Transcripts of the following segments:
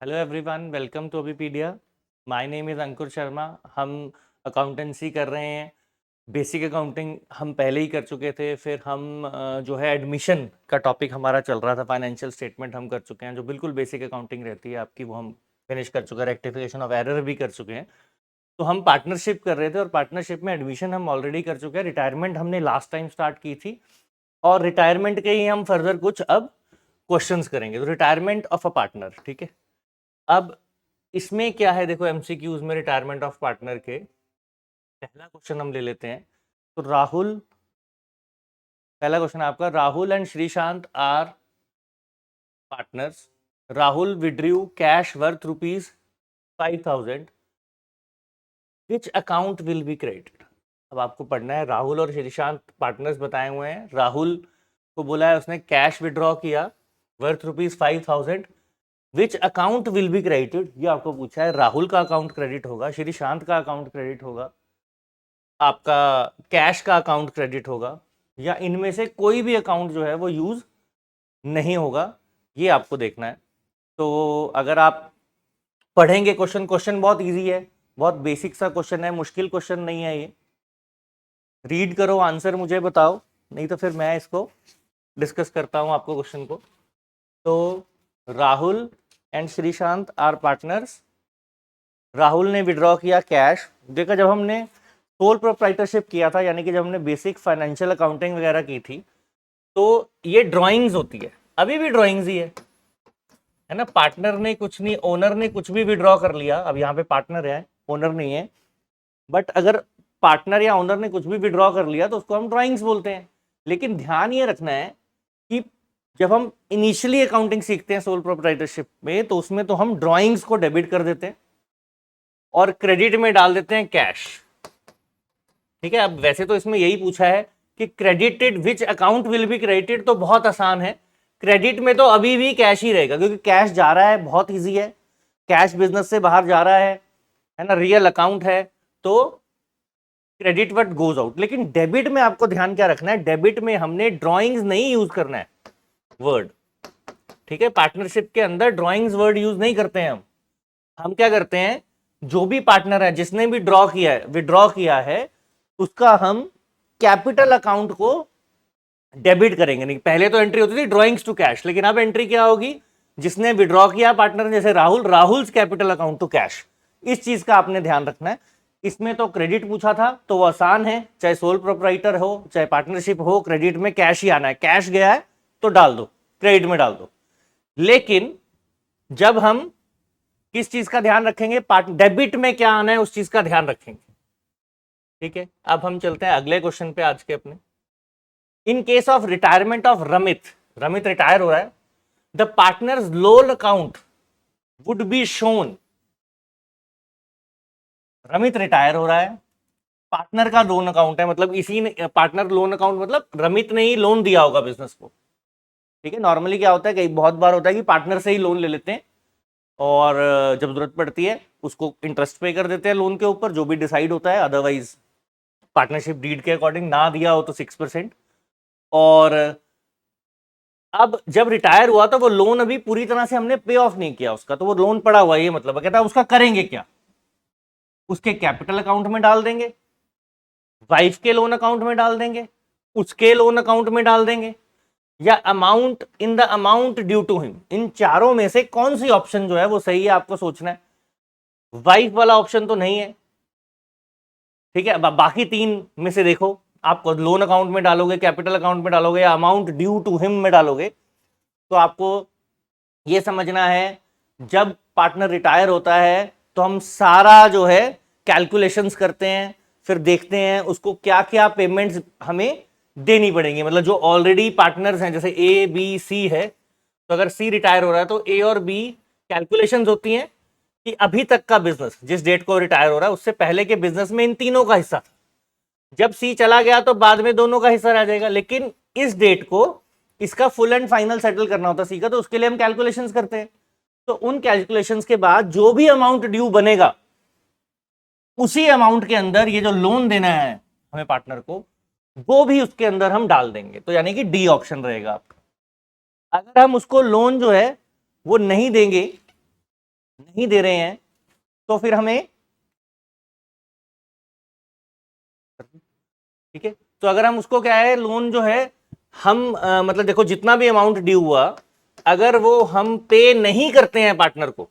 Hello everyone, welcome to Abhipedia. My name is Ankur Sharma. हम accountancy कर रहे हैं। बेसिक अकाउंटिंग हम पहले ही कर चुके थे। फिर हम जो है एडमिशन का टॉपिक हमारा चल रहा था। फाइनेंशियल स्टेटमेंट हम कर चुके हैं, जो बिल्कुल बेसिक अकाउंटिंग रहती है आपकी, वो हम फिनिश कर चुके हैं। रेक्टिफिकेशन ऑफ एरर भी कर चुके हैं। तो हम पार्टनरशिप कर रहे थे और पार्टनरशिप में एडमिशन हम ऑलरेडी कर चुके हैं। रिटायरमेंट हमने लास्ट टाइम स्टार्ट की थी और रिटायरमेंट के ही हम फर्दर कुछ अब क्वेश्चंस करेंगे। तो रिटायरमेंट ऑफ अ पार्टनर, ठीक है। अब इसमें क्या है, देखो एमसीक्यूज में रिटायरमेंट ऑफ पार्टनर के पहला क्वेश्चन हम ले लेते हैं। तो राहुल, पहला क्वेश्चन आपका, Rahul and Sreesanth are partners. Rahul withdrew cash worth ₹5,000। Which account will be credited. अब आपको पढ़ना है, राहुल और श्रीशांत पार्टनर्स बताए हुए हैं। राहुल को बोला है, उसने कैश विड्रॉ किया worth ₹5,000। Which account will be credited, ये आपको पूछा है। राहुल का अकाउंट क्रेडिट होगा, श्रीशांत का अकाउंट क्रेडिट होगा, आपका कैश का अकाउंट क्रेडिट होगा, या इनमें से कोई भी अकाउंट जो है वो यूज नहीं होगा, ये आपको देखना है। तो अगर आप पढ़ेंगे क्वेश्चन, क्वेश्चन बहुत इजी है, बहुत बेसिक सा क्वेश्चन है, मुश्किल क्वेश्चन नहीं है ये। रीड करो, आंसर मुझे बताओ, नहीं तो फिर मैं इसको डिस्कस करता हूँ आपको क्वेश्चन को। तो Rahul and Sreesanth are partners. Rahul ने विड्रॉ किया कैश। देखा, जब हमने सोल प्रोप्राइटरशिप किया था, यानी कि जब हमने बेसिक फाइनेंशियल अकाउंटिंग वगैरह की थी, तो ये ड्राइंग्स होती है, अभी भी ड्राइंग्स ही है ना। पार्टनर ने कुछ नहीं, ओनर ने कुछ भी विड्रॉ कर लिया, अब यहाँ पे पार्टनर है, ओनर नहीं है, बट अगर पार्टनर या ओनर ने कुछ भी विड्रॉ कर लिया तो उसको हम ड्राइंग्स बोलते हैं। लेकिन ध्यान ये रखना है कि जब हम इनिशियली अकाउंटिंग सीखते हैं सोल प्रोप्राइटरशिप में, तो उसमें तो हम ड्राइंग्स को डेबिट कर देते हैं और क्रेडिट में डाल देते हैं कैश, ठीक है। अब वैसे तो इसमें यही पूछा है कि credited which account will be credited, तो बहुत आसान है। क्रेडिट में तो अभी भी कैश ही रहेगा, क्योंकि कैश जा रहा है, बहुत इजी है। कैश बिजनेस से बाहर जा रहा है ना, रियल अकाउंट है, तो क्रेडिट वट गोज आउट। लेकिन डेबिट में आपको ध्यान क्या रखना है, डेबिट में हमने ड्रॉइंग्स नहीं यूज करना है, वर्ड, ठीक है। पार्टनरशिप के अंदर ड्रॉइंग्स वर्ड यूज नहीं करते हैं हम क्या करते हैं, जो भी पार्टनर है जिसने भी ड्रॉ किया है, विड्रॉ किया है, उसका हम कैपिटल अकाउंट को डेबिट करेंगे। नहीं, पहले तो एंट्री होती थी ड्रॉइंग्स टू कैश, लेकिन अब एंट्री क्या होगी, जिसने विड्रॉ किया पार्टनर, जैसे Rahul, Rahul's capital account to cash. इस चीज का आपने ध्यान रखना है। इसमें तो क्रेडिट पूछा था, तो वो आसान है, चाहे सोल प्रोप्राइटर हो चाहे पार्टनरशिप हो, क्रेडिट में कैश ही आना है। कैश गया है तो डाल दो, क्रेडिट में डाल दो। लेकिन जब हम किस चीज का ध्यान रखेंगे, डेबिट में क्या आना है उस चीज का ध्यान रखेंगे, ठीक है। अब हम चलते हैं अगले क्वेश्चन पे आज के अपने। In case of retirement of Ramit, Ramit retire हो रहा है, the partners loan account would be shown. Ramit retire हो रहा है, पार्टनर का लोन अकाउंट है, मतलब इसी ने पार्टनर लोन अकाउंट, मतलब रमित ने ही लोन दिया होगा बिजनेस को, ठीक है। नॉर्मली क्या होता है, कई बहुत बार होता है कि पार्टनर से ही लोन ले लेते हैं और जब जरूरत पड़ती है उसको इंटरेस्ट पे कर देते हैं लोन के ऊपर, जो भी डिसाइड होता है। अदरवाइज पार्टनरशिप डीड के अकॉर्डिंग ना दिया हो तो 6%। और अब जब रिटायर हुआ तो वो लोन अभी पूरी तरह से हमने पे ऑफ नहीं किया उसका, तो वो लोन पड़ा हुआ है, ये मतलब कहता है उसका करेंगे क्या, उसके कैपिटल अकाउंट में डाल देंगे, वाइफ के लोन अकाउंट में डाल देंगे, उसके लोन अकाउंट में डाल देंगे, या amount in the amount due to him. इन चारों में से कौन सी ऑप्शन जो है वो सही है, आपको सोचना है। वाइफ वाला ऑप्शन तो नहीं है, ठीक है। बाकी तीन में से देखो, आप लोन अकाउंट में डालोगे, कैपिटल अकाउंट में डालोगे, या अमाउंट ड्यू टू हिम में डालोगे, तो आपको ये समझना है, जब पार्टनर रिटायर होता है तो हम सारा जो है कैलकुलेशंस करते हैं, फिर देखते हैं उसको क्या क्या पेमेंट्स हमें देनी पड़ेंगी। मतलब जो ऑलरेडी पार्टनर्स हैं, जैसे ए बी सी है, तो अगर सी रिटायर हो रहा है तो ए और बी कैलकुलेशंस होती हैं कि अभी तक का बिजनेस, जिस डेट को रिटायर हो रहा है उससे पहले के बिजनेस में इन तीनों का हिस्सा था। जब सी चला गया तो बाद में दोनों का हिस्सा रह जाएगा, लेकिन इस डेट को इसका फुल एंड फाइनल सेटल करना होता है सी का, तो उसके लिए हम कैलकुलेशंस करते हैं। तो उन कैलकुलेशंस के बाद जो भी अमाउंट ड्यू बनेगा, उसी अमाउंट के अंदर ये जो लोन देना है हमें पार्टनर को, वो भी उसके अंदर हम डाल देंगे। तो यानी कि डी ऑप्शन रहेगा आपका। अगर हम उसको लोन जो है वो नहीं देंगे, नहीं दे रहे हैं तो फिर हमें, ठीक है, तो अगर हम उसको क्या है, लोन जो है हम मतलब देखो जितना भी अमाउंट ड्यू हुआ, अगर वो हम पे नहीं करते हैं पार्टनर को,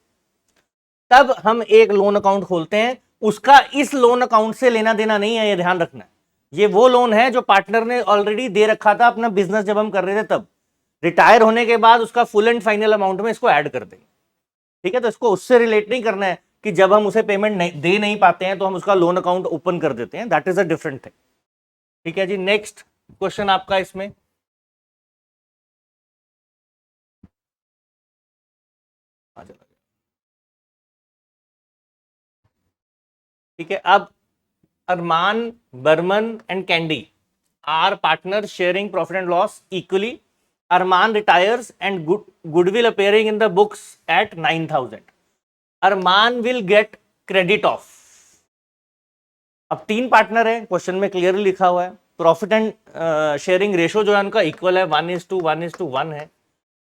तब हम एक लोन अकाउंट खोलते हैं। उसका इस लोन अकाउंट से लेना देना नहीं है, ये ध्यान रखना है। ये वो लोन है जो पार्टनर ने ऑलरेडी दे रखा था अपना बिजनेस जब हम कर रहे थे तब। रिटायर होने के बाद उसका फुल एंड फाइनल अमाउंट में इसको ऐड कर देंगे, ठीक है। तो इसको उससे रिलेट नहीं करना है कि जब हम उसे पेमेंट दे नहीं पाते हैं तो हम उसका लोन अकाउंट ओपन कर देते हैं, that is a different thing, ठीक है जी। नेक्स्ट क्वेश्चन आपका इसमें, ठीक है। अब Arman, Barman and Candy are partner sharing profit and loss equally. Arman retires and goodwill appearing in the books at 9,000। Arman will get credit of. अब तीन पार्टनर है, क्वेश्चन में क्लियरली लिखा हुआ है प्रॉफिट एंड शेयरिंग रेशो जो है उनका इक्वल है, 1:1 है।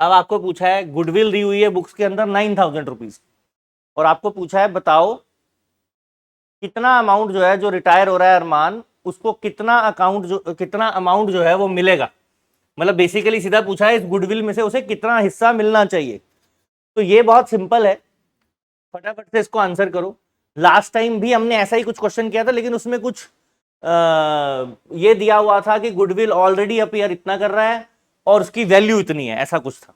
अब आपको पूछा है गुडविल दी हुई है बुक्स के अंदर 9,000 रुपीज, और आपको पूछा है बताओ कितना अमाउंट जो है जो रिटायर हो रहा है अरमान, उसको कितना अमाउंट जो है वो मिलेगा। मतलब बेसिकली सीधा पूछा है इस गुडविल में से उसे कितना हिस्सा मिलना चाहिए। तो ये बहुत सिंपल है, फटाफट से इसको आंसर करो। लास्ट टाइम भी हमने ऐसा ही कुछ क्वेश्चन किया था, लेकिन उसमें कुछ ये दिया हुआ था कि गुडविल ऑलरेडी अपीयर इतना कर रहा है और उसकी वैल्यू इतनी है, ऐसा कुछ था।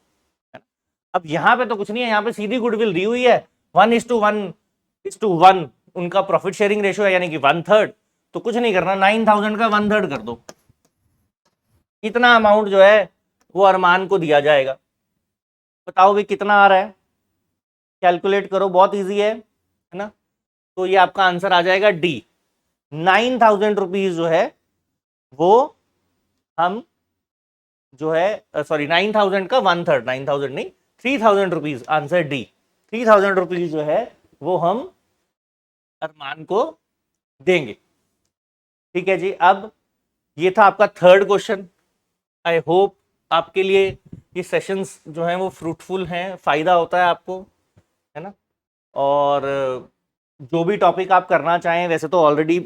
अब यहाँ पे तो कुछ नहीं है, यहाँ पे सीधी गुडविल दी हुई है 1:1 उनका प्रॉफिट शेयरिंग रेशियो है, यानी कि 1/3। तो कुछ नहीं करना, 9,000 का 1/3 कर दो, इतना अमाउंट जो है वो अरमान को दिया जाएगा। बताओ भाई कितना आ रहा है, कैलकुलेट करो, बहुत इजी है ना। तो ये आपका आंसर आ जाएगा डी, 9,000 रुपीज जो है वो हम जो है सॉरी 9,000 का 1/3, 9,000 नहीं 3,000 रुपीज, आंसर डी। 3,000 रुपीज जो है वो हम अरमान को देंगे, ठीक है जी। अब ये था आपका थर्ड क्वेश्चन। आई होप आपके लिए ये सेशंस जो हैं वो फ्रूटफुल हैं, फायदा होता है आपको, है ना। और जो भी टॉपिक आप करना चाहें, वैसे तो ऑलरेडी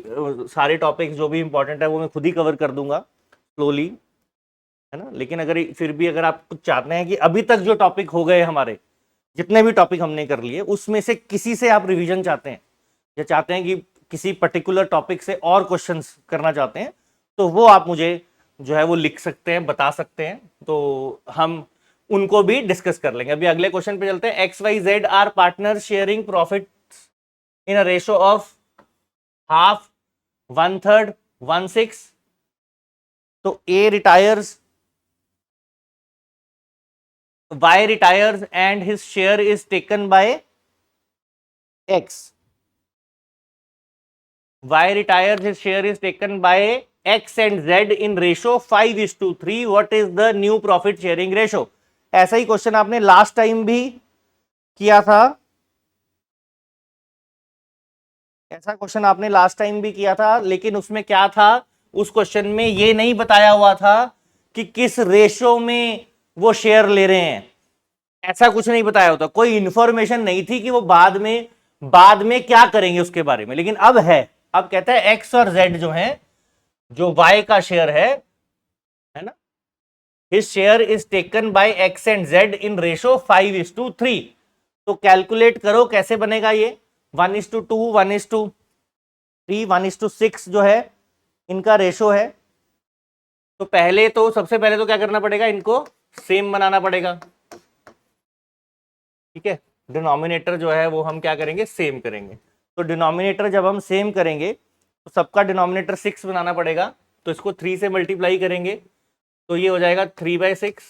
सारे टॉपिक्स जो भी इंपॉर्टेंट है वो मैं खुद ही कवर कर दूंगा स्लोली, है ना। लेकिन अगर फिर भी अगर आप कुछ चाहते हैं कि अभी तक जो टॉपिक हो गए हमारे, जितने भी टॉपिक हमने कर लिए, उसमें से किसी से आप रिवीजन चाहते हैं या चाहते हैं कि किसी पर्टिकुलर टॉपिक से और क्वेश्चंस करना चाहते हैं, तो वो आप मुझे जो है वो लिख सकते हैं, बता सकते हैं, तो हम उनको भी डिस्कस कर लेंगे। अभी अगले क्वेश्चन पे चलते हैं। XYZ are partner sharing profit in a ratio of 1/2, 1/3, 1/6। तो A retires, Y retires and his share is taken by X. Y retires, his share is taken by X and Z in ratio 5:3. What is the new profit sharing ratio? ऐसा ही question आपने last time भी किया था, ऐसा question आपने last time भी किया था, लेकिन उसमें क्या था, उस क्वेश्चन में ये नहीं बताया हुआ था कि किस रेशो में वो शेयर ले रहे हैं, ऐसा कुछ नहीं बताया होता, कोई इंफॉर्मेशन नहीं थी कि वो बाद में क्या करेंगे उसके बारे में। लेकिन अब है, अब कहता है एक्स और जेड जो है, जो वाई का शेयर है ना, his share is taken by X and Z in ratio 5:3। तो कैलकुलेट करो कैसे बनेगा ये, 1:2, 1:3, 1:6 जो है इनका रेशो है। तो सबसे पहले तो क्या करना पड़ेगा, इनको सेम बनाना पड़ेगा, ठीक है। डिनोमिनेटर जो है वो हम क्या करेंगे, सेम करेंगे। तो डिनोमिनेटर जब हम सेम करेंगे तो सबका डिनोमिनेटर 6 बनाना पड़ेगा, तो इसको 3 से मल्टीप्लाई करेंगे तो ये हो जाएगा 3/6,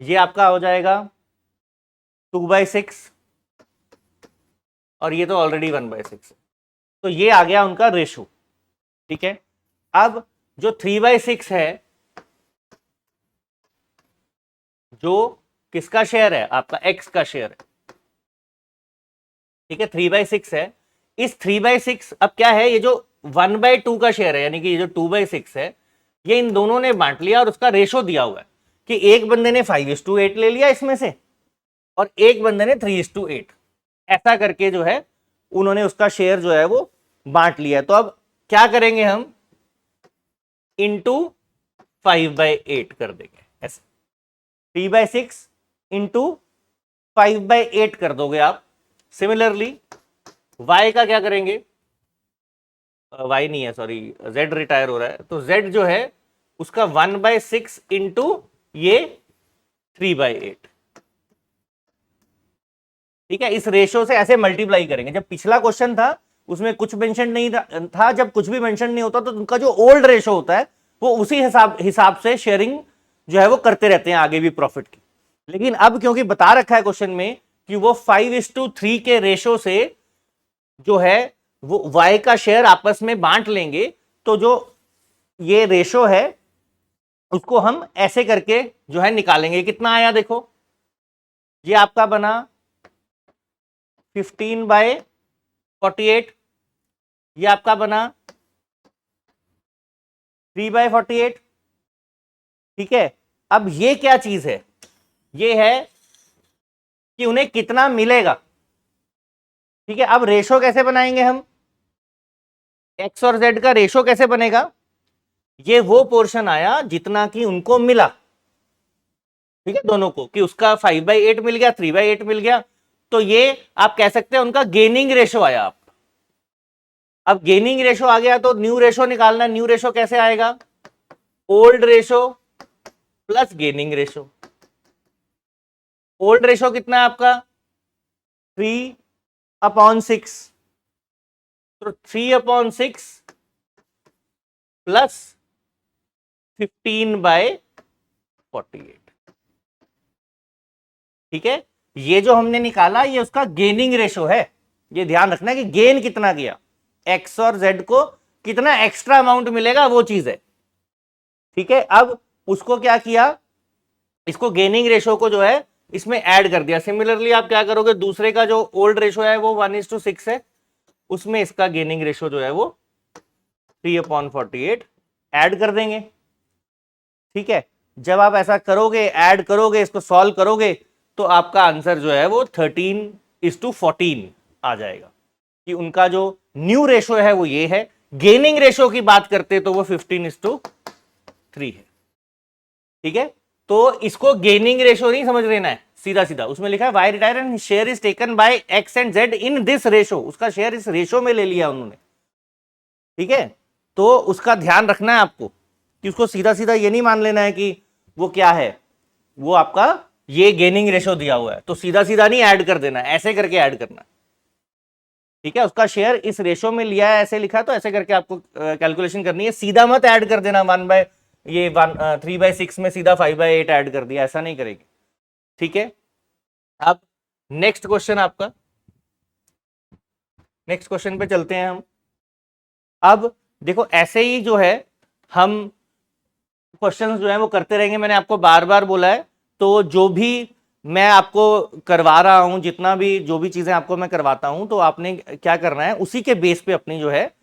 ये आपका हो जाएगा 2/6, और ये तो ऑलरेडी 1/6 है। तो ये आ गया उनका रेशो, ठीक है। अब जो 3/6 है, जो किसका शेयर है, आपका एक्स का शेयर है, ठीक है, 3/6 है। इस 3/6 अब क्या है, ये जो 1/2 का शेयर है, यानी कि ये जो 2/6 है, ये इन दोनों ने बांट लिया और उसका रेशो दिया हुआ है कि एक बंदे ने 5:8 ले लिया इसमें से, और एक बंदे ने 3:8, ऐसा करके जो है उन्होंने उसका शेयर जो है वो बांट लिया। तो अब क्या करेंगे हम, इंटू 5/8 कर देंगे ऐसे, 3/6 इंटू 5/8 कर दोगे आप। सिमिलरली y का क्या करेंगे, y नहीं है सॉरी, z रिटायर हो रहा है, तो z जो है उसका 1/6 इंटू ये 3/8, ठीक है। इस रेशो से ऐसे मल्टीप्लाई करेंगे। जब पिछला क्वेश्चन था उसमें कुछ मेंशन नहीं था, जब कुछ भी मेंशन नहीं होता तो उनका जो ओल्ड रेशो होता है वो उसी हिसाब से शेयरिंग जो है वो करते रहते हैं आगे भी प्रॉफिट की। लेकिन अब क्योंकि बता रखा है क्वेश्चन में कि वो 5:3 के रेशो से जो है वो y का शेयर आपस में बांट लेंगे, तो जो ये रेशो है उसको हम ऐसे करके जो है निकालेंगे। कितना आया देखो, ये आपका बना 15/48, ये आपका बना 3/48, ठीक है। अब ये क्या चीज है, ये है कि उन्हें कितना मिलेगा, ठीक है। अब रेशो कैसे बनाएंगे हम, x और z का रेशो कैसे बनेगा, ये वो पोर्शन आया जितना कि उनको मिला, ठीक है, दोनों को, कि उसका 5/8 मिल गया, 3/8 मिल गया, तो ये आप कह सकते हैं उनका गेनिंग रेशो आया। आप अब गेनिंग रेशो आ गया तो न्यू रेशो निकालना। न्यू रेशो कैसे आएगा, old ratio plus gaining ratio. Old ratio कितना है आपका 3/6, तो 3/6 प्लस 15/48, ठीक है। ये जो हमने निकाला ये उसका गेनिंग रेशो है। ये ध्यान रखना है कि गेन कितना किया, एक्स और जेड को कितना एक्स्ट्रा अमाउंट मिलेगा वो चीज है, ठीक है। अब उसको क्या किया, इसको गेनिंग रेशो को जो है इसमें ऐड कर दिया। सिमिलरली आप क्या करोगे, दूसरे का जो ओल्ड रेशो है वो 1:6 है, उसमें इसका गेनिंग रेशो जो है वो 3/48 ऐड कर देंगे, ठीक है। जब आप ऐसा करोगे, ऐड करोगे, इसको सॉल्व करोगे, तो आपका आंसर जो है वो 13:14 आ जाएगा, कि उनका जो न्यू रेशो है वो ये है। गेनिंग रेशो की बात करते तो वो 15:3 है, ठीक है। तो इसको गेनिंग रेशो नहीं समझ लेना है, सीधा सीधा उसमें लिखा है Y retire and share is taken by X and Z in this ratio, उसका शेयर इस रेशो में ले लिया उन्होंने, ठीक है। तो उसका ध्यान रखना है आपको कि उसको सीधा सीधा ये नहीं मान लेना है कि वो क्या है, वो आपका ये गेनिंग रेशो दिया हुआ है तो सीधा सीधा नहीं ऐड कर देना, ऐसे करके ऐड करना, ठीक है। उसका शेयर इस रेशो में लिया है ऐसे लिखा है तो ऐसे करके आपको कैलकुलेशन करनी है, सीधा मत ऐड कर देना 3/6 में सीधा 5/8 ऐड कर दिया, ऐसा नहीं करेगी, ठीक है। अब नेक्स्ट क्वेश्चन आपका, नेक्स्ट क्वेश्चन पे चलते हैं हम। अब देखो ऐसे ही जो है हम क्वेश्चन जो है वो करते रहेंगे। मैंने आपको बार बार बोला है, तो जो भी मैं आपको करवा रहा हूं, जितना भी जो भी चीजें आपको मैं करवाता हूं, तो आपने क्या करना है, उसी के बेस पे अपनी जो है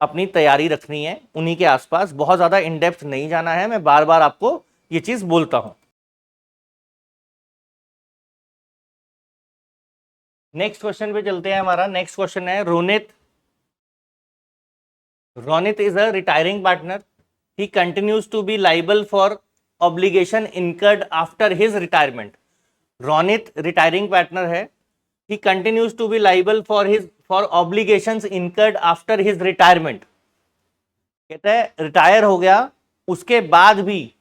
अपनी तैयारी रखनी है, उन्हीं के आसपास बहुत ज्यादा इन डेप्थ नहीं जाना है। मैं बार बार आपको ये चीज बोलता हूं। नेक्स्ट क्वेश्चन पे चलते हैं। हमारा नेक्स्ट क्वेश्चन है Ronit is a retiring partner. He continues to be liable for obligation incurred after his retirement. Ronit retiring partner है, he continues to be liable for obligations incurred after his retirement. कहते हैं retire हो गया उसके बाद भी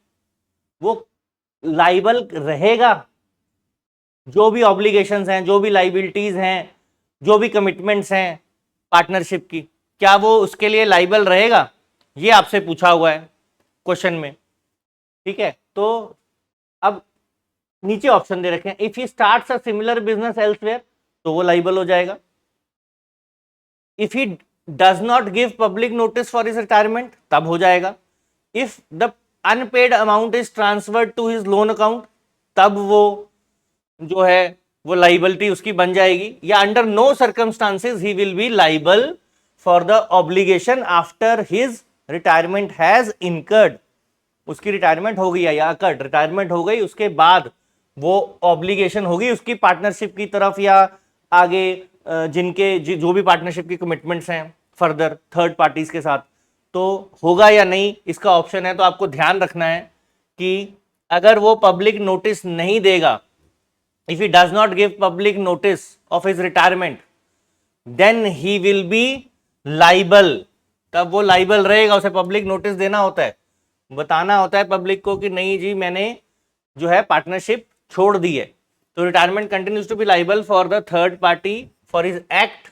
वो लाइबल रहेगा, जो भी ऑब्लिगेशंस हैं, जो भी लाइबिलिटीज हैं, जो भी कमिटमेंट्स हैं पार्टनरशिप की, क्या वो उसके लिए लाइबल रहेगा, ये आपसे पूछा हुआ है क्वेश्चन में, ठीक है। तो अब नीचे ऑप्शन दे रखे हैं, if he starts a similar business elsewhere तो वो लाइबल हो जाएगा, if he does not give public notice for his retirement तब हो जाएगा, if the unpaid amount is transferred to his loan account तब वो जो है वो लाइबिलिटी उसकी बन जाएगी, या under no circumstances he will be liable for the obligation after his retirement has incurred. उसकी रिटायरमेंट हो गई या अकर्ड, रिटायरमेंट हो गई उसके बाद वो ऑब्लिगेशन होगी उसकी पार्टनरशिप की तरफ, या आगे जिनके जो भी पार्टनरशिप की कमिटमेंट्स हैं फर्दर थर्ड पार्टीज के साथ, तो होगा या नहीं इसका ऑप्शन है। तो आपको ध्यान रखना है कि अगर वो पब्लिक नोटिस नहीं देगा, if he does not give public notice of his retirement, then he will be liable. तब वो लाइबल रहेगा, उसे पब्लिक नोटिस देना होता है, बताना होता है पब्लिक को कि नहीं जी मैंने जो है पार्टनरशिप छोड़ दी है। तो retirement continues to be liable for the third party for his act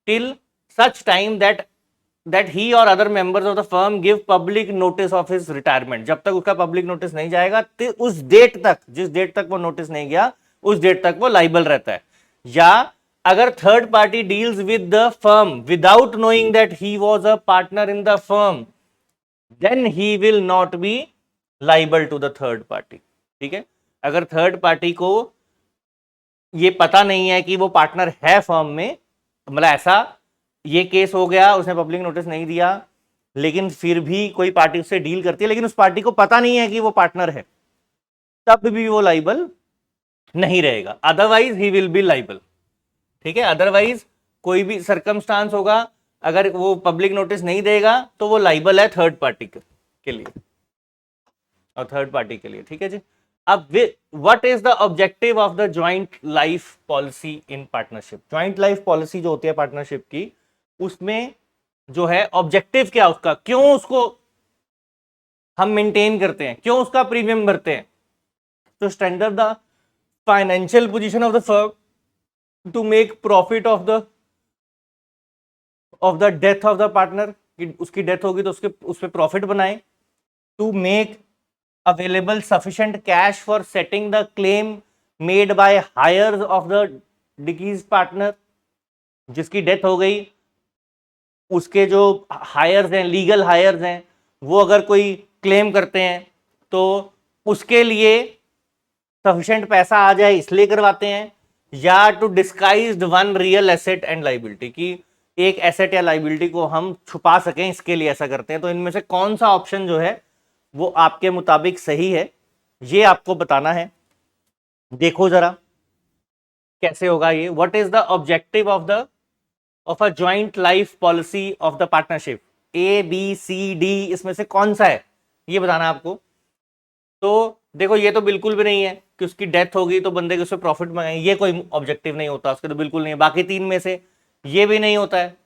till such time that he or other members of the firm give public notice of his retirement. जब तक उसका पब्लिक नोटिस नहीं जाएगा तो उस date तक, जिस date तक वो नोटिस नहीं गया उस डेट तक वो लाइबल रहता है। या अगर third party deals with the firm without knowing that he was a partner in the firm, then he will not be liable to the third party. ठीक है, अगर थर्ड पार्टी को ये पता नहीं है कि वो पार्टनर है फर्म में, मतलब ऐसा ये केस हो गया, उसने पब्लिक नोटिस नहीं दिया लेकिन फिर भी कोई पार्टी उससे डील करती है लेकिन उस पार्टी को पता नहीं है कि वो पार्टनर है, तब भी वो लाइबल नहीं रहेगा, otherwise he will be liable. ठीक है, अदरवाइज कोई भी सरकमस्टांस होगा, अगर वो पब्लिक नोटिस नहीं देगा तो वो लाइबल है थर्ड पार्टी के लिए और थर्ड पार्टी के लिए। ठीक है जी। अब what is the objective of the joint life policy in partnership? Joint life policy जो होती है पार्टनरशिप की, उसमें जो है ऑब्जेक्टिव क्या उसका, क्यों उसको हम मेंटेन करते हैं, क्यों उसका प्रीमियम भरते हैं? तो standard the financial position of the firm to make profit of the death of the partner, उसकी डेथ होगी तो उसके उस पर प्रॉफिट बनाए। To make available sufficient cash for setting the claim made by heirs of the deceased partner, जिसकी death हो गई उसके जो हायर्स हैं, लीगल हायर्स हैं, वो अगर कोई क्लेम करते हैं तो उसके लिए सफिशिएंट पैसा आ जाए इसलिए करवाते हैं। या to disguise one real asset and liability, की एक एसेट या लाइबिलिटी को हम छुपा सकें इसके लिए ऐसा करते हैं। तो इनमें से कौन सा ऑप्शन जो है वो आपके मुताबिक सही है, ये आपको बताना है। देखो जरा कैसे होगा ये। What is the objective of a joint life policy of the partnership? A B C D, इसमें से कौन सा है ये बताना आपको। तो देखो ये तो बिल्कुल भी नहीं है कि उसकी डेथ होगी तो बंदे के उससे प्रॉफिट मंगाएंगे, ये कोई ऑब्जेक्टिव नहीं होता उसके, तो बिल्कुल नहीं है। बाकी तीन में से ये भी नहीं होता है।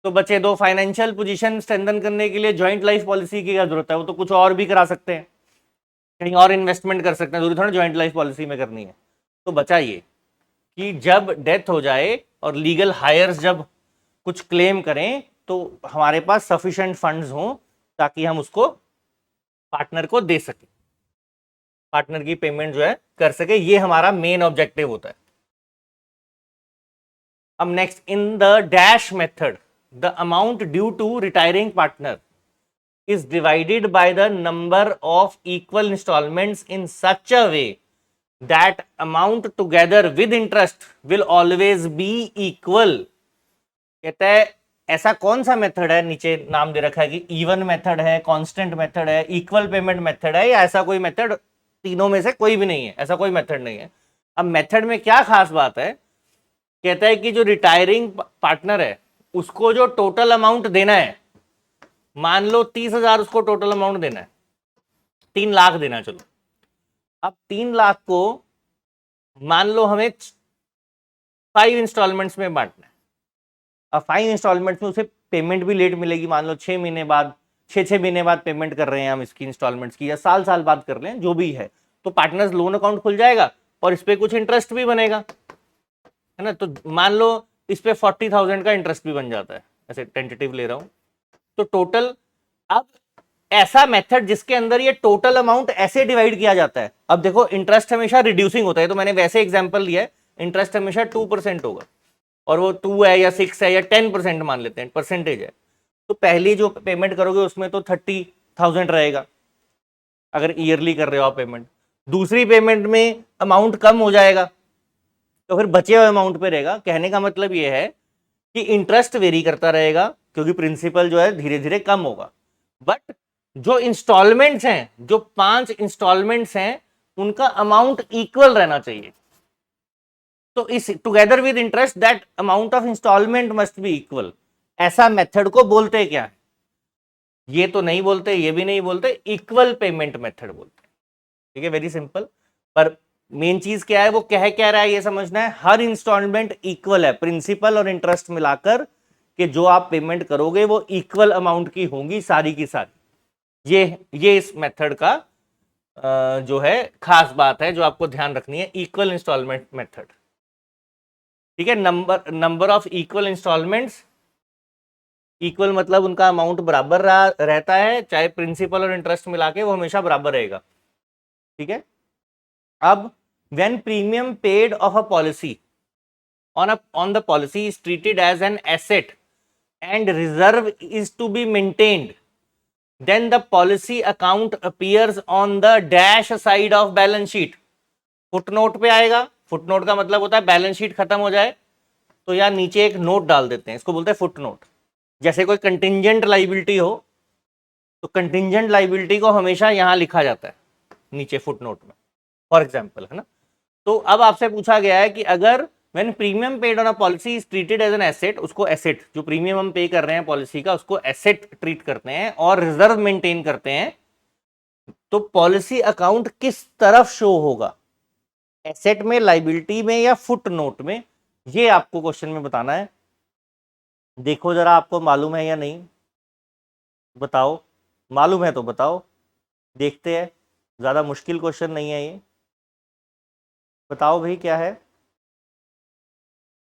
तो बचे दो, फाइनेंशियल पोजीशन स्ट्रेंथन करने के लिए जॉइंट लाइफ पॉलिसी की क्या जरूरत है? वो तो कुछ और भी करा सकते हैं, कहीं और इन्वेस्टमेंट कर सकते हैं, जरूरी थोड़ा जॉइंट लाइफ पॉलिसी में करनी है। तो बचा ये कि जब डेथ हो जाए और लीगल हायर्स जब कुछ क्लेम करें तो हमारे पास सफिशिएंट फंड्स हों ताकि हम उसको पार्टनर को दे सके, पार्टनर की पेमेंट जो है कर सके, ये हमारा मेन ऑब्जेक्टिव होता है। अब next, in the dash method the amount due to retiring partner is divided by the number of equal installments in such a way that amount together with interest will always be equal। कहता है ऐसा कौन सा method है, नीचे नाम दे रखा है कि इवन मेथड है, कांस्टेंट मेथड है, इक्वल पेमेंट मेथड है, या ऐसा कोई मेथड तीनों में से कोई भी नहीं है, ऐसा कोई मेथड नहीं है। अब मेथड में क्या खास बात है, कहता है कि जो रिटायरिंग पार्टनर है उसको जो टोटल अमाउंट देना है, मान लो 30,000 उसको टोटल अमाउंट देना है, 3 लाख देना है, चलो अब 3 लाख को मान लो हमें 5 इंस्टॉलमेंट्स में बांटना है। अब 5 इंस्टॉलमेंट्स में उसे पेमेंट भी लेट मिलेगी, मान लो 6 महीने बाद, 6 महीने बाद पेमेंट कर रहे हैं हम इसकी इंस्टॉलमेंट्स की, या साल बाद कर रहे हैं, जो भी है। तो पार्टनर्स लोन अकाउंट खुल जाएगा और इस पर कुछ इंटरेस्ट भी बनेगा, है ना। तो मान लो इस पे 40,000 का इंटरेस्ट भी बन जाता है, ऐसे टेंटेटिव ले रहा हूं। तो टोटल, अब ऐसा मेथड जिसके अंदर ये टोटल अमाउंट ऐसे डिवाइड किया जाता है। अब देखो इंटरेस्ट हमेशा रिड्यूसिंग होता है, तो मैंने वैसे एग्जांपल लिया है, इंटरेस्ट हमेशा 2% होगा और वो 2 है या 6 है या 10% मान लेते हैं, परसेंटेज है। तो पहली जो पेमेंट करोगे उसमें तो 30,000 रहेगा अगर ईयरली कर रहे हो आप पेमेंट। दूसरी पेमेंट में अमाउंट कम हो जाएगा तो फिर बचे हुए अमाउंट पे रहेगा। कहने का मतलब ये है कि इंटरेस्ट वेरी करता रहेगा क्योंकि प्रिंसिपल जो है धीरे धीरे कम होगा, बट जो इंस्टॉलमेंट्स हैं, जो 5 इंस्टॉलमेंट्स हैं, उनका अमाउंट इक्वल रहना चाहिए। तो इस together with interest that amount of installment must be equal, ऐसा मेथड को बोलते क्या है? ये तो नहीं बोलते, ये भी नहीं बोलते, इक्वल पेमेंट मेथड बोलते हैं। ठीक है, वेरी सिंपल। पर मेन चीज क्या है, वो कह क्या रहा है ये समझना है। हर इंस्टॉलमेंट इक्वल है, प्रिंसिपल और इंटरेस्ट मिलाकर कि जो आप पेमेंट करोगे वो इक्वल अमाउंट की होंगी सारी की सारी। ये इस मेथड का जो है खास बात है जो आपको ध्यान रखनी है, इक्वल इंस्टॉलमेंट मेथड। ठीक है, number of equal installments, equal मतलब उनका अमाउंट बराबर रहता है, चाहे प्रिंसिपल और इंटरेस्ट मिला के वो हमेशा बराबर रहेगा। ठीक है, अब when premium paid of a policy on the policy is treated as an asset and reserve is to be maintained, then the policy account appears on the dash side of balance sheet। Footnote पे आएगा। Footnote का मतलब होता है balance sheet खत्म हो जाए तो यार नीचे एक नोट डाल देते हैं, इसको बोलते हैं फुटनोट। जैसे कोई कंटिंजेंट लाइबिलिटी हो तो कंटिंजेंट लाइबिलिटी को हमेशा यहां लिखा जाता है नीचे फुटनोट में, फॉर एग्जाम्पल, है ना। तो अब आपसे पूछा गया है कि अगर when premium paid on a policy is treated as an asset, उसको एसेट, जो प्रीमियम हम पे कर रहे हैं पॉलिसी का उसको एसेट ट्रीट करते हैं और रिजर्व मेंटेन करते हैं, तो पॉलिसी अकाउंट किस तरफ शो होगा, एसेट में, लाइबिलिटी में या फुट नोट में? ये आपको क्वेश्चन में बताना है। देखो जरा आपको मालूम है या नहीं, बताओ। मालूम है तो बताओ, देखते हैं। ज्यादा मुश्किल क्वेश्चन नहीं है ये, बताओ भाई क्या है।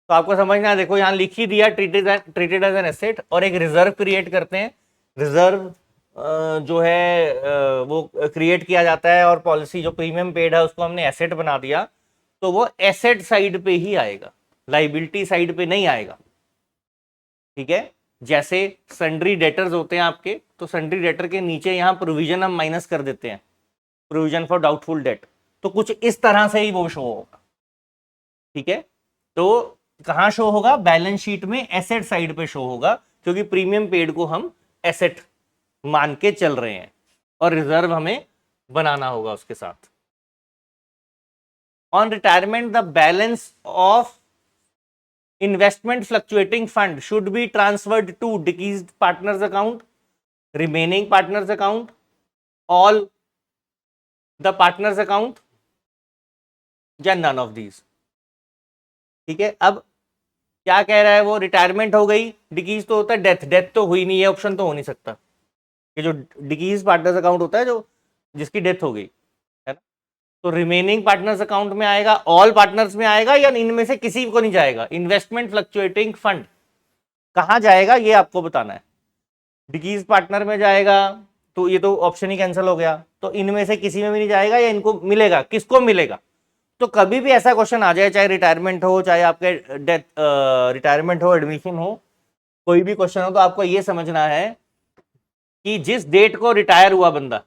तो आपको समझना है, देखो यहां लिख ही दिया ट्रीटेड एज एन एसेट, और एक रिजर्व क्रिएट करते हैं। रिजर्व जो है वो क्रिएट किया जाता है और पॉलिसी जो प्रीमियम पेड है उसको हमने एसेट बना दिया, तो वो एसेट साइड पे ही आएगा, लाइबिलिटी साइड पे नहीं आएगा। ठीक है, जैसे सन्ड्री डेटर्स होते हैं आपके, तो सन्ड्री डेटर के नीचे यहां प्रोविजन हम माइनस कर देते हैं, प्रोविजन फॉर डाउटफुल डेट, तो कुछ इस तरह से ही वो शो होगा। ठीक है, तो कहां शो होगा? बैलेंस शीट में एसेट साइड पे शो होगा, क्योंकि प्रीमियम पेड को हम एसेट मान के चल रहे हैं और रिजर्व हमें बनाना होगा उसके साथ। On retirement the balance of investment fluctuating fund should be transferred to decreased partners account, remaining partners account, all the partners account, या नन ऑफ दीज। ठीक है, अब क्या कह रहा है वो? रिटायरमेंट हो गई, डिक्रीज तो होता है, डेथ, डेथ तो हुई नहीं, ये ऑप्शन तो हो नहीं सकता। ये जो डिक्रीज पार्टनर्स अकाउंट होता है जो जिसकी डेथ हो गई, है ना, तो रिमेनिंग पार्टनर्स अकाउंट में आएगा, ऑल पार्टनर्स में आएगा, या इनमें से किसी को नहीं जाएगा? इन्वेस्टमेंट फ्लक्चुएटिंग फंड कहां जाएगा ये आपको बताना है। डिक्रीज पार्टनर में जाएगा तो ये तो ऑप्शन ही कैंसिल हो गया, तो इनमें से किसी में भी नहीं जाएगा, या इनको मिलेगा? किसको मिलेगा? तो कभी भी ऐसा क्वेश्चन आ जाए, चाहे रिटायरमेंट हो, चाहे आपके डेथ, रिटायरमेंट हो, एडमिशन हो, कोई भी क्वेश्चन हो, तो आपको ये समझना है कि जिस डेट को रिटायर हुआ बंदा,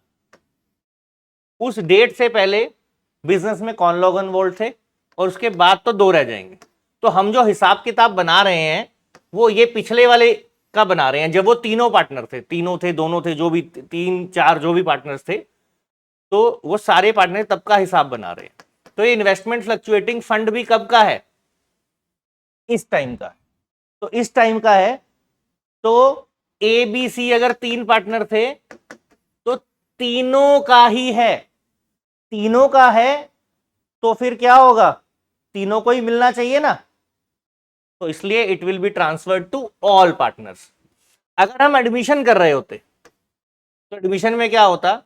उस डेट से पहले बिजनेस में कौन लोग इन्वॉल्व थे, और उसके बाद तो दो रह जाएंगे। तो हम जो हिसाब किताब बना रहे हैं वो ये पिछले वाले का बना रहे हैं, जब वो तीनों पार्टनर थे, तीनों थे, दोनों थे, जो भी तीन चार जो भी पार्टनर्स थे, तो वो सारे पार्टनर तब का हिसाब बना रहे हैं। तो ये इन्वेस्टमेंट फ्लक्चुएटिंग फंड भी कब का है? इस टाइम का। तो इस टाइम का है, तो ए बी सी अगर तीन पार्टनर थे तो तीनों का ही है, तीनों का है, तो फिर क्या होगा? तीनों को ही मिलना चाहिए ना, तो इसलिए it will be transferred to all partners. अगर हम एडमिशन कर रहे होते तो एडमिशन में क्या होता?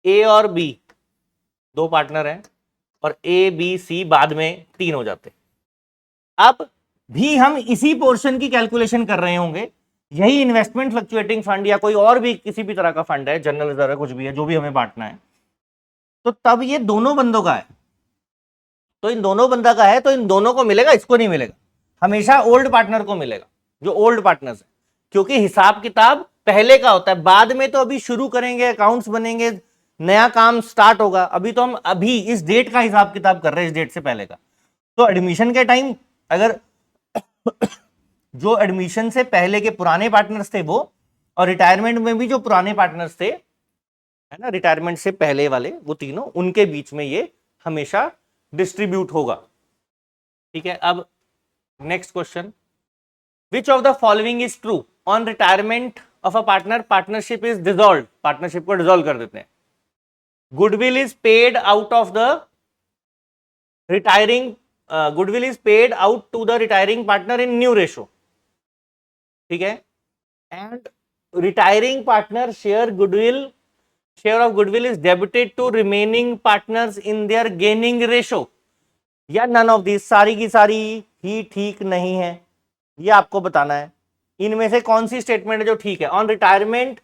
ए और बी दो पार्टनर हैं और ए बी सी बाद में तीन हो जाते। अब भी हम इसी पोर्शन की कैलकुलेशन कर रहे होंगे, यही इन्वेस्टमेंट फ्लक्चुएटिंग फंड या कोई और भी किसी भी तरह का फंड है, जनरल रिजर्व है, कुछ भी है, जो भी हमें बांटना है, तो तब ये दोनों बंदों का है, तो इन दोनों बंदा का है, तो इन दोनों को मिलेगा, इसको नहीं मिलेगा। हमेशा ओल्ड पार्टनर को मिलेगा, जो ओल्ड पार्टनर्स है, क्योंकि हिसाब किताब पहले का होता है, बाद में तो अभी शुरू करेंगे, अकाउंट्स बनेंगे, नया काम स्टार्ट होगा, अभी तो हम अभी इस डेट का हिसाब किताब कर रहे हैं, इस डेट से पहले का। तो एडमिशन के टाइम अगर जो एडमिशन से पहले के पुराने पार्टनर्स थे वो, और रिटायरमेंट में भी जो पुराने पार्टनर्स थे, है ना, रिटायरमेंट से पहले वाले वो तीनों, उनके बीच में ये हमेशा डिस्ट्रीब्यूट होगा। ठीक है, अब next question, which of the following is true on retirement of a partner, partnership is dissolve, partnership को डिसॉल्व कर देते हैं। Goodwill is paid out of the retiring, goodwill is paid out to the retiring partner in new ratio. ठीक है, and retiring partner share of goodwill is debited to remaining partners in their gaining ratio, या none of this, सारी की सारी ही ठीक नहीं है, ये आपको बताना है। इनमें से कौन सी स्टेटमेंट है जो ठीक है ऑन रिटायरमेंट?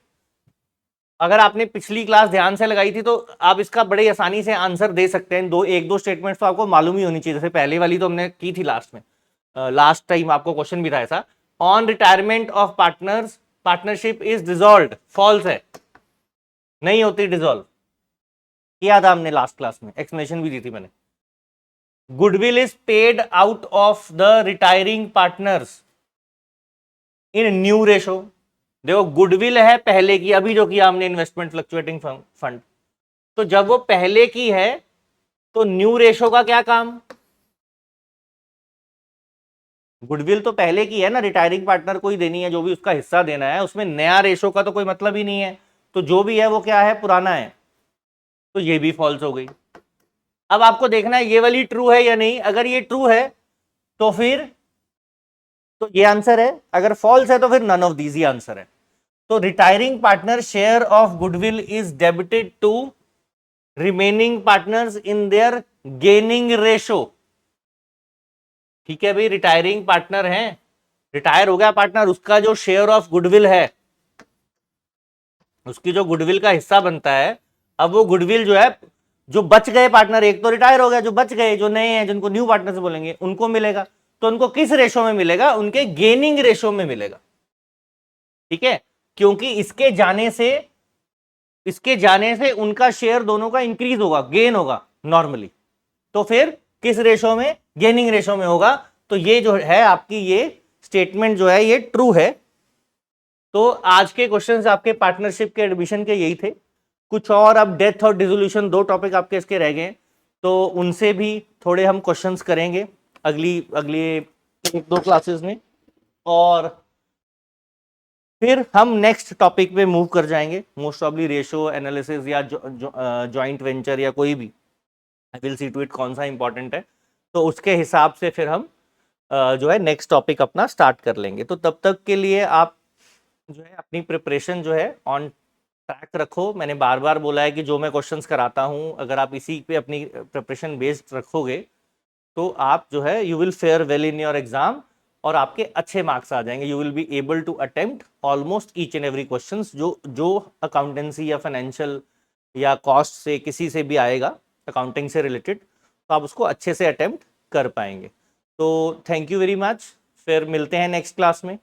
अगर आपने पिछली क्लास ध्यान से लगाई थी तो आप इसका बड़े आसानी से आंसर दे सकते हैं। एक दो स्टेटमेंट्स तो आपको मालूम ही होनी चाहिए, जैसे पहले वाली तो हमने की थी लास्ट में, लास्ट टाइम आपको क्वेश्चन भी था ऐसा, on retirement of partners partnership is dissolved, false है, नहीं होती डिसॉल्व, किया था हमने लास्ट क्लास में, एक्सप्लेनेशन भी दी थी मैंने। Goodwill is paid out of the retiring partners in new ratio. देखो गुडविल है पहले की, अभी जो किया हमने इन्वेस्टमेंट फ्लक्चुएटिंग फंड, तो जब वो पहले की है तो न्यू रेशो का क्या काम? गुडविल तो पहले की है ना, रिटायरिंग पार्टनर को ही देनी है, जो भी उसका हिस्सा देना है, उसमें नया रेशो का तो कोई मतलब ही नहीं है, तो जो भी है वो क्या है, पुराना है, तो ये भी फॉल्स हो गई। अब आपको देखना है ये वाली ट्रू है या नहीं। अगर ये ट्रू है तो फिर तो ये आंसर है, अगर फॉल्स है तो फिर नन ऑफ दीज ही आंसर है। तो retiring partner share of goodwill is debited to remaining partners in their gaining ratio. ठीक है भाई, रिटायरिंग पार्टनर है, रिटायर हो गया पार्टनर, उसका जो शेयर ऑफ गुडविल है, उसकी जो गुडविल का हिस्सा बनता है, अब वो गुडविल जो है, जो बच गए पार्टनर, एक तो रिटायर हो गया, जो बच गए, जो नए हैं, जिनको न्यू पार्टनर से बोलेंगे, उनको मिलेगा। तो उनको किस रेशो में मिलेगा? उनके गेनिंग रेशो में मिलेगा। ठीक है, क्योंकि इसके जाने से उनका शेयर दोनों का इंक्रीज होगा, गेन होगा नॉर्मली, तो फिर किस रेशो में? गेनिंग रेशो में होगा। तो ये जो है आपकी ये स्टेटमेंट जो है ये ट्रू है। तो आज के क्वेश्चंस आपके पार्टनरशिप के एडमिशन के यही थे। कुछ और अब डेथ और डिसोल्यूशन दो टॉपिक आपके इसके रह गए, तो उनसे भी थोड़े हम क्वेश्चंस करेंगे अगली एक दो क्लासेस में, और फिर हम नेक्स्ट टॉपिक पे मूव कर जाएंगे, मोस्ट प्रॉब्ली रेशो एनालिसिस या जॉइंट वेंचर या कोई भी, I will see to it कौन सा इंपॉर्टेंट है, तो उसके हिसाब से फिर हम जो है नेक्स्ट टॉपिक अपना स्टार्ट कर लेंगे। तो तब तक के लिए आप जो है अपनी प्रिपरेशन जो है ऑन ट्रैक रखो। मैंने बार बार बोला है कि जो मैं क्वेश्चंस कराता हूँ, अगर आप इसी पे अपनी प्रिपरेशन बेस्ड रखोगे तो आप जो है you will fare well in your exam, और आपके अच्छे मार्क्स आ जाएंगे। You will be able to attempt almost each and every questions जो अकाउंटेंसी या फाइनेंशियल या कॉस्ट से किसी से भी आएगा, अकाउंटिंग से रिलेटेड, तो आप उसको अच्छे से अटेम्प्ट कर पाएंगे। तो थैंक यू वेरी मच, फिर मिलते हैं नेक्स्ट क्लास में।